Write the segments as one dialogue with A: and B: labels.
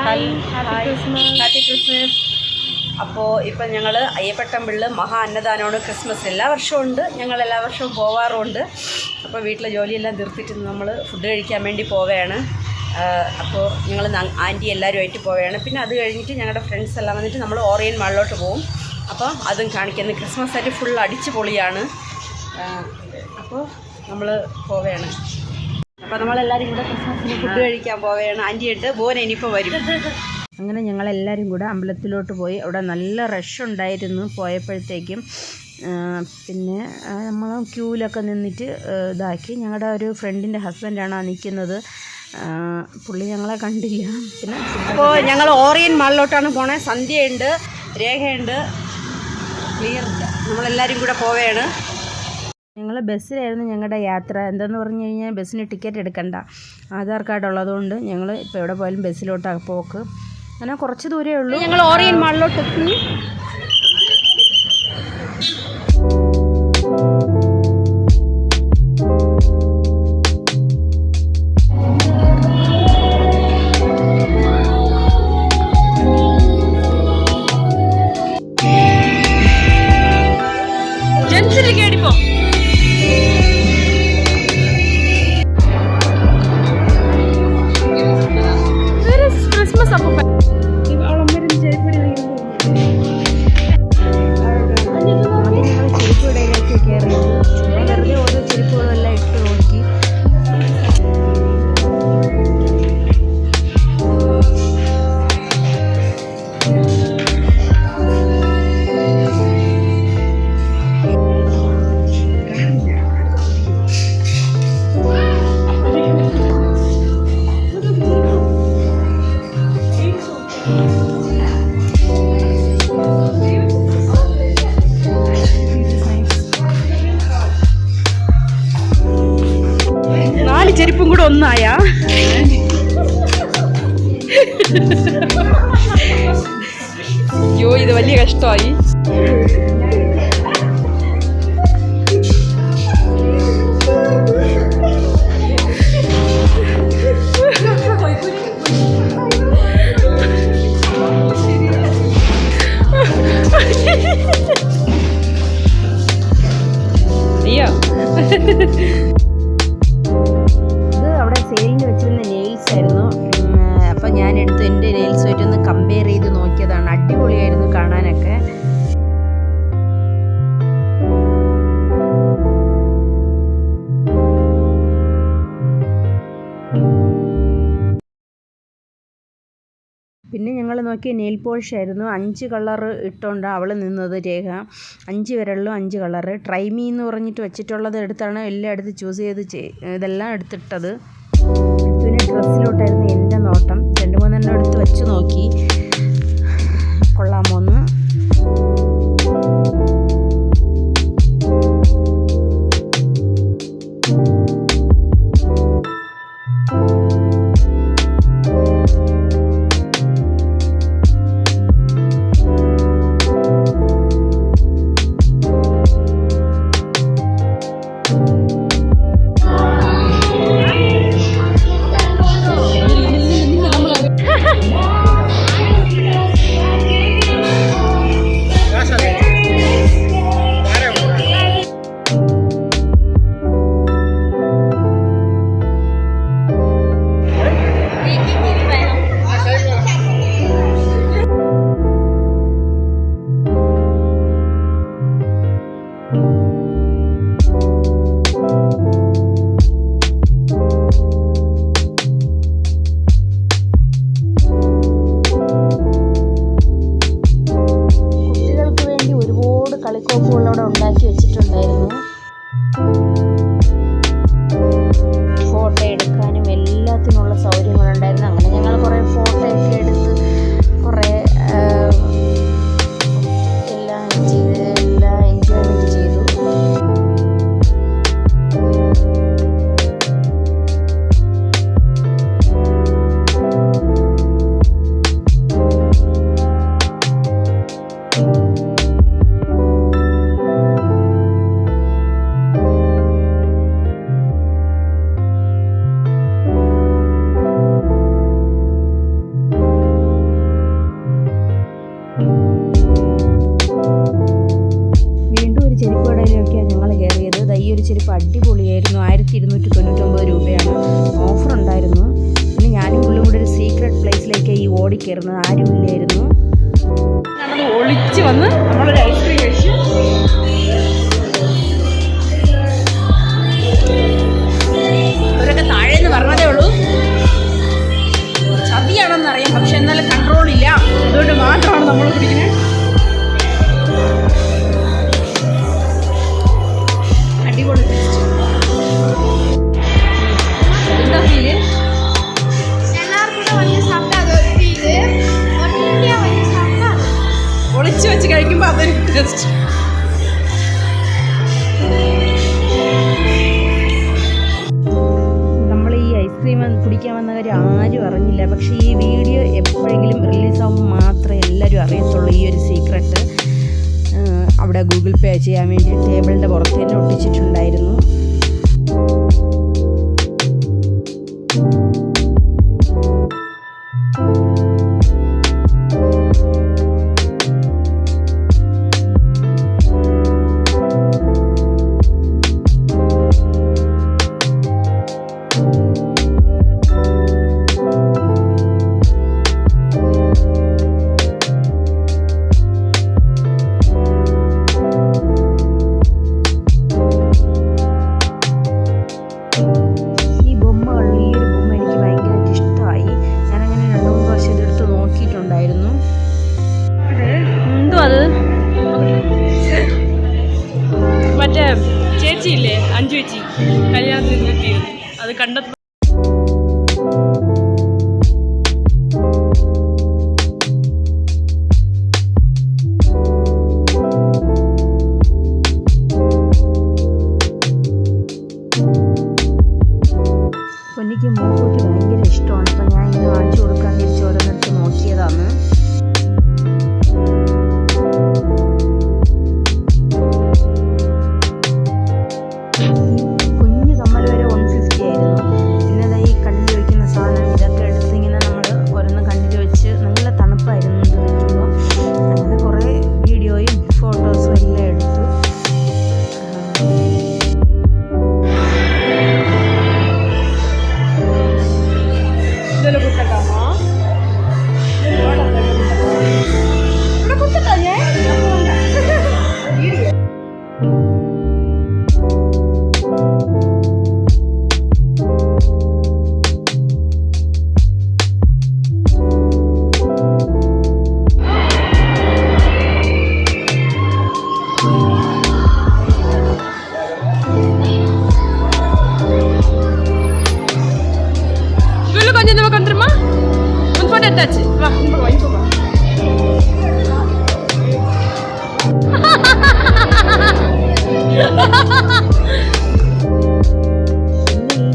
A: Happy Christmas. അപ്പോൾ ഇപ്പം ഞങ്ങൾ അയ്യപ്പട്ടമ്പിള്ള് മഹാ അന്നദാനമാണ്. ക്രിസ്മസ് എല്ലാ വർഷവും ഉണ്ട്, ഞങ്ങൾ എല്ലാ വർഷവും പോവാറുമുണ്ട്. അപ്പോൾ വീട്ടിലെ ജോലിയെല്ലാം തീർത്തിട്ട് നമ്മൾ ഫുഡ് കഴിക്കാൻ വേണ്ടി പോവുകയാണ്. അപ്പോൾ ഞങ്ങൾ ആൻറ്റി എല്ലാവരുമായിട്ട് പോവുകയാണ്. പിന്നെ അത് കഴിഞ്ഞിട്ട് ഞങ്ങളുടെ ഫ്രണ്ട്സ് എല്ലാം വന്നിട്ട് നമ്മൾ ഓറിയൻ മാളിലോട്ട് പോകും. അപ്പോൾ അതും കാണിക്കുന്നത്. ക്രിസ്മസ് ആയിട്ട് ഫുൾ അടിച്ച് പൊളിയാണ്. അപ്പോൾ നമ്മൾ പോവുകയാണ്. അപ്പോൾ നമ്മളെല്ലാവരും കൂടെ ക്രിസ്മസിന് ഫുഡ് കഴിക്കാൻ പോവുകയാണ്. ആൻറ്റിയായിട്ട് ബോൻ ഇനിയിപ്പോൾ വരും. അങ്ങനെ ഞങ്ങളെല്ലാവരും കൂടെ അമ്പലത്തിലോട്ട് പോയി. അവിടെ നല്ല റഷ് ഉണ്ടായിരുന്നു പോയപ്പോഴത്തേക്കും. പിന്നെ നമ്മൾ ക്യൂവിലൊക്കെ നിന്നിട്ട് ഇതാക്കി. ഞങ്ങളുടെ ഒരു ഫ്രണ്ടിൻ്റെ ഹസ്ബൻഡാണ് നിൽക്കുന്നത്. പുള്ളി ഞങ്ങളെ കണ്ടില്ല. പിന്നെ അപ്പോൾ ഞങ്ങൾ ഓറിയൻ മാളിലോട്ടാണ് പോണേ. സന്ധ്യയുണ്ട്, രേഖയുണ്ട്, ക്ലിയർ ഇല്ല. നമ്മളെല്ലാവരും കൂടെ പോവുകയാണ്. ഞങ്ങൾ ബസ്സിലായിരുന്നു ഞങ്ങളുടെ യാത്ര. എന്താണെന്ന് പറഞ്ഞു കഴിഞ്ഞാൽ ബസ്സിന് ടിക്കറ്റ് എടുക്കണ്ട, ആധാർ കാർഡ് ഉള്ളതുകൊണ്ട് ഞങ്ങൾ ഇപ്പോൾ എവിടെ പോയാലും ബസ്സിലോട്ടാണ് പോക്ക്. അങ്ങനെ കുറച്ച് ദൂരമേ ഉള്ളൂ. ഞങ്ങൾ ഓറിയൻ മാളിലോട്ട് എത്തി. ചെരുപ്പും കൂടെ ഒന്നായാ. അയ്യോ, ഇത് വലിയ കഷ്ടമായി. അയ്യോ, സെയിലിന് വെച്ചിരുന്ന നെയിൽസ് ആയിരുന്നു. അപ്പോൾ ഞാൻ എടുത്ത് എൻ്റെ നെയിൽസുമായിട്ട് ഒന്ന് കമ്പയർ ചെയ്ത് നോക്കിയതാണ്. അടിപൊളിയായിരുന്നു കാണാനൊക്കെ. പിന്നെ ഞങ്ങൾ നോക്കിയ നെയിൽ പോളിഷ് ആയിരുന്നു. 5 കളറ് ഇട്ടുകൊണ്ട് അവൾ നിന്നത്. രേഖ 5 വിരലിലും 5 കളറ്. ട്രൈമീ എന്ന് പറഞ്ഞിട്ട് വെച്ചിട്ടുള്ളത് എടുത്താണ് എല്ലാം എടുത്ത് ചൂസ് ചെയ്ത് ഇതെല്ലാം എടുത്തിട്ടത്. പിന്നെ ഡ്രസ്സിലോട്ടായിരുന്നു എൻ്റെ നോട്ടം. 2-3 എടുത്ത് വെച്ച് നോക്കി കൊള്ളാമോന്ന്. ഓടിക്കയറുന്നത്, ആരുമില്ലായിരുന്നു. ഞാനത് ഒളിച്ച് വന്ന് നമ്മളൊരു ഐസ്ക്രീം കഴിച്ചു. അവരൊക്കെ താഴേന്ന് പറഞ്ഞതേ ഉള്ളൂ. ചതിയാണെന്നറിയാം, പക്ഷെ എന്നാലും കൺട്രോളില്ല. അതുകൊണ്ട് മാത്രമാണ് നമ്മൾ കുടിക്കുന്നത്. അടിപൊളി ടേസ്റ്റ്. എന്താ ഫീല്? ഒളിച്ചു വെച്ച് കഴിക്കുമ്പോൾ അതൊരു ടേസ്റ്റ്. നമ്മൾ ഈ ഐസ്ക്രീം കുടിക്കാൻ വന്ന കാര്യം ആരും അറിഞ്ഞില്ല. പക്ഷേ ഈ വീഡിയോ എപ്പോഴെങ്കിലും റിലീസാകുമ്പോൾ മാത്രമേ എല്ലാവരും അറിയത്തുള്ളൂ ഈ ഒരു സീക്രട്ട്. അവിടെ ഗൂഗിൾ പേ ചെയ്യാൻ വേണ്ടി ടേബിളിൻ്റെ പുറത്ത് തന്നെ ഒട്ടിച്ചിട്ടുണ്ടായിരുന്നു. മറ്റേ ചേച്ചിയില്ലേ, അഞ്ചു ചേച്ചി കല്യാണത്തിന് കിട്ടിയിരുന്നു, അത് കണ്ടപ്പോൾ എനിക്ക് മൂക്കൂട്ടി ഭയങ്കര ഇഷ്ടമാണ്. അപ്പം ഞാൻ ഇങ്ങനെ വാങ്ങിച്ചു കൊടുക്കാൻ തിരിച്ച് ഓരോന്നിടത്ത് നോക്കിയതാണ്. കുഞ്ഞു കമ്മൽ വരെ 150 ആയിരുന്നു. പിന്നെ ഈ കണ്ണിൽ വയ്ക്കുന്ന സാധനം ഇതൊക്കെ എടുത്ത് ഇങ്ങനെ നമ്മൾ ഓരോന്ന് കണ്ണിൽ വെച്ച് നല്ല തണുപ്പായിരുന്നു ഇത് വയ്ക്കുമ്പോൾ. അങ്ങനെ കുറേ വീഡിയോയും ഫോട്ടോസും എല്ലാം എടുത്തു. ഇതൊരു കുട്ടട്ടാമോ ഇവിടെ കുട്ടട്ടാ ഞാൻ கொஞ்சம் நம்ம வந்துருமா ஒரு போட்டோ எடுத்தாச்சு. வா இங்க வா இங்க வா.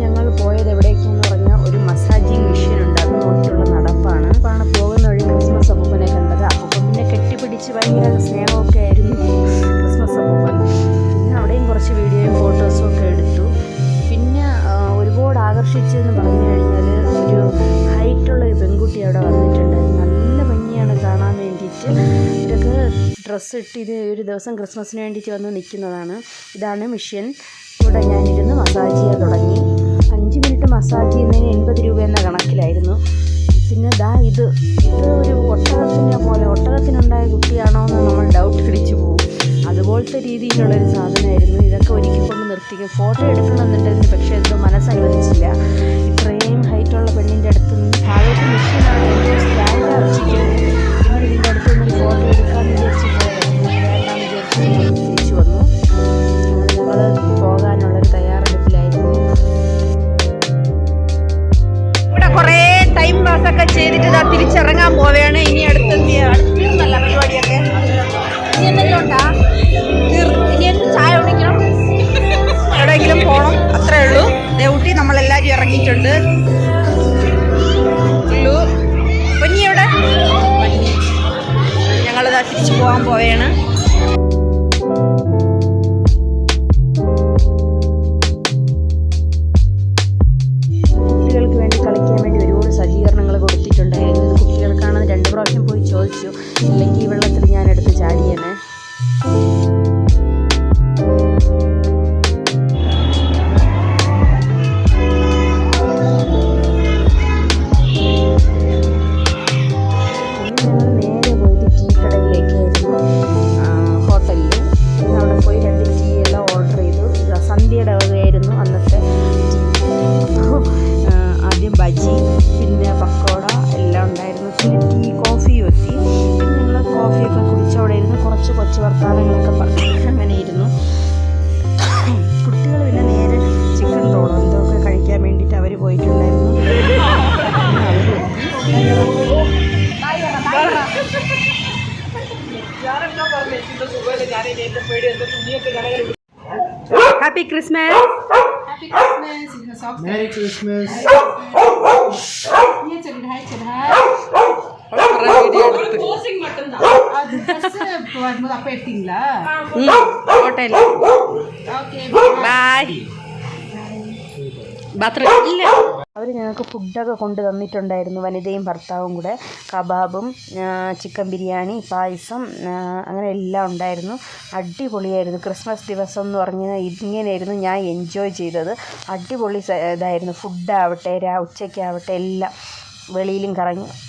A: ഞങ്ങൾ പോയത് എവിടേക്കെന്ന് പറഞ്ഞാൽ ഒരു മസാജിങ് മെഷീൻ ഉണ്ട്, അത് നോക്കിയുള്ള നടപ്പാണ്. അപ്പോൾ പോകുന്ന വഴി ക്രിസ്മസ് അപ്പൂപ്പനെ കണ്ടത്. അപ്പൂപ്പൻ പിന്നെ കെട്ടിപ്പിടിച്ച് ഭയങ്കര സ്നേഹമൊക്കെ ആയിരുന്നു ക്രിസ്മസ് അപ്പൂപ്പൻ. പിന്നെ അവിടെയും കുറച്ച് വീഡിയോയും ഫോട്ടോസും ഒക്കെ എടുത്തു. പിന്നെ ഒരുപാട് ആകർഷിച്ചെന്ന് പറഞ്ഞു കഴിഞ്ഞാൽ ഒരു ഹൈറ്റുള്ളൊരു പെൺകുട്ടി അവിടെ വന്നിട്ടുണ്ട്. നല്ല ഭംഗിയാണ് കാണാൻ വേണ്ടിയിട്ട്. ഇതൊക്കെ ഡ്രസ്സ് ഇട്ട് ഇത് ഒരു ദിവസം ക്രിസ്മസിന് വേണ്ടിയിട്ട് വന്ന് നിൽക്കുന്നതാണ്. ഇതാണ് മിഷ്യൻ. ഇവിടെ ഞാനിരുന്ന് മസാജ് ചെയ്യാൻ തുടങ്ങി. 5 മിനിറ്റ് മസാജ് ചെയ്യുന്നതിന് 80 രൂപ എന്ന കണക്കിലായിരുന്നു. പിന്നെ ഇത് ഒരു ഒട്ടകത്തിനുണ്ടായ കുട്ടിയാണോ എന്ന് നമ്മൾ ഡൗട്ട് പിടിച്ചു പോകും. അതുപോലത്തെ രീതിയിലുള്ളൊരു സാധനമായിരുന്നു. ഇതൊക്കെ ഒരുക്കി കൊണ്ട് നിർത്തിക്കും. ഫോട്ടോ എടുക്കണമെന്നുണ്ടായിരുന്നു, പക്ഷേ എന്തോ മനസ്സനുവദിച്ചില്ല. ഇത്രയും ഹൈറ്റുള്ള പെണ്ണിൻ്റെ അടുത്ത് നിന്ന് താഴോട്ട് മെഷീനാണ് സ്റ്റാൻഡ് ആക്കിക്കുന്നത്. പിന്നെ ഇതിൻ്റെ അടുത്ത് നിന്ന് ഫോട്ടോ എടുക്കാമെന്ന് വിചാരിച്ച് തിരിച്ചു വന്നു. ഞങ്ങൾ പോകാനുള്ളൊരു തയ്യാറെടുപ്പിലായിരുന്നു. ഇവിടെ കുറേ ടൈം പാസ്സൊക്കെ ചെയ്തിട്ട് തിരിച്ചിറങ്ങാൻ പോവുകയാണ്. ഇനി അടുത്തല്ല പരിപാടിയൊക്കെ. ഇനി എന്തെങ്കിലും ഉണ്ടാ? ഇനി ചായ കുടിക്കണം, എവിടെയെങ്കിലും പോകണം, അത്രേ ഉള്ളൂ. ഊട്ടി നമ്മളെല്ലാവരും ഇറങ്ങിയിട്ടുണ്ട്. പൊന്നി എവിടെ? ഞങ്ങളിതാ തിരിച്ചു പോകാൻ പോവുകയാണ്. കുട്ടികൾക്ക് വേണ്ടി കളിക്കാൻ വേണ്ടി ഒരുപാട് സജ്ജീകരണങ്ങൾ കൊടുത്തിട്ടുണ്ടായിരുന്നു. ഇത് കുട്ടികൾക്കാണെന്ന് 2 പ്രാവശ്യം പോയി ചോദിച്ചു. ഇല്ലെങ്കിൽ ഈ വെള്ളത്തിൽ ഞാനെടുത്ത് ചാടിയേനെ. Happy Christmas.
B: Merry Christmas.
A: Bye. ഇല്ല, അവർ ഞങ്ങൾക്ക് ഫുഡൊക്കെ കൊണ്ട് തന്നിട്ടുണ്ടായിരുന്നു, വനിതയും ഭർത്താവും കൂടെ. കബാബും ചിക്കൻ ബിരിയാണി, പായസം, അങ്ങനെ എല്ലാം ഉണ്ടായിരുന്നു. അടിപൊളിയായിരുന്നു. ക്രിസ്മസ് ദിവസം എന്ന് പറഞ്ഞാൽ ഇങ്ങനെയായിരുന്നു ഞാൻ എൻജോയ് ചെയ്തത്. അടിപൊളി ഇതായിരുന്നു. ഫുഡാവട്ടെ ഉച്ചയ്ക്കാവട്ടെ എല്ലാം. വെളിയിലും കറങ്ങി.